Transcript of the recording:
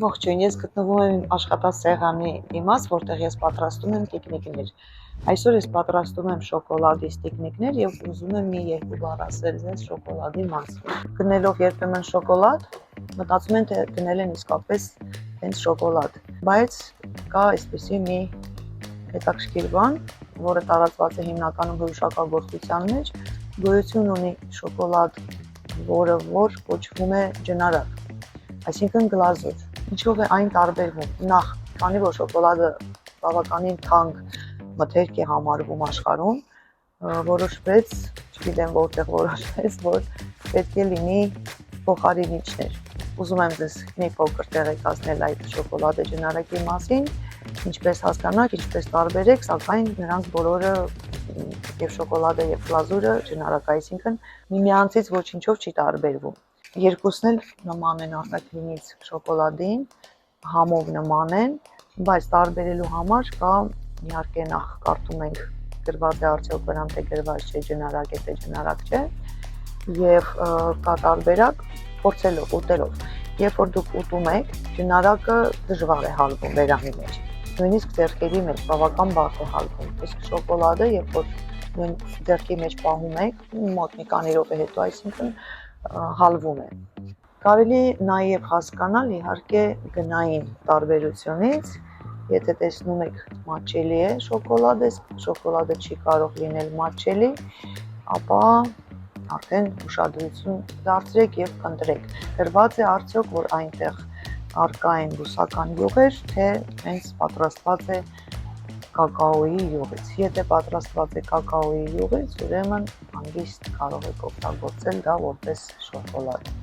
Ողջույն, ես գտնվում եմ իմ աշխատասեղանի դիմաց, որտեղ ես պատրաստում եմ տիկնիկներ։ Այսօր ես պատրաստում եմ շոկոլադից տիկնիկներ եւ ուզում եմ մի երկու բառ ասել ձեզ շոկոլադի մասին։ Գնելով երբեմն շոկոլադ, մտածում են թե գնել են իսկապես հենց շոկոլադ, բայց կա այսպեսի մի հետաքրքիր բան, որը տարածված է հիմնականում հյուրաշքագործության մեջ, գոյություն ունի շոկոլադ, որը կոչվում է ջնարակ, այսինքն գլազուր։ Ինչով է այն տարբերվում։ Նախ, քանի որ շոկոլադը բավականին թանկ մթերք է համարվում աշխարհում, որոշվեց, չգիտեմ որտեղ որոշվեց, որ պետք է լինի փոխարինիչներ։ Ուզում եմ ձեզ մի փոքր տեղեկացնել այդ շոկոլադե ջնարակի մասին, ինչպես հասկանաք, ինչպես տարբերեք, սակայն նրանք բոլորը եւ շոկոլադը եւ գլազուրը ջնարակ, այսինքն միմյանցից ոչինչով չի տարբերվում։ Երկուսն էլ նման են արտաքինից շոկոլադին, համով նման են, բայց տարբերելու համար կա իհարկե նախ կարդում ենք գրված է արդյոք վրան թե գրված չէ ջնարակ է թե ջնարակ չէ եւ կա տարբերակ փորձելով ուտելով։ Երբ որ դուք ուտում եք, ջնարակը դժվար է հալվում վերանի մեջ, նույնիսկ ձեռքերի մեջ բավական բարդ է հալվում, իսկ շոկոլադը երբ որ ձեռքի մեջ պահում եք, մոտ մի քանի րոպե հետո, այսինքն հալվում է։ Կարելի նաև հասկանալ իհարկե գնային տարբերությունից, եթե տեսնում եք մատչելի է շոկոլադը չի կարող լինել մատչելի, ապա արդեն ուշադրություն դարձրեք եւ փնտրեք։ Գրված է արդյոք, որ այնտեղ առկա են բուսական յուղեր, թե հենց պատրաստված է կակաոյի յուղից։ Եթե պատրաստված է կակաոյի յուղից, ուրեմն հանգիստ կարող եք օգտագործել դա որպես շոկոլադ։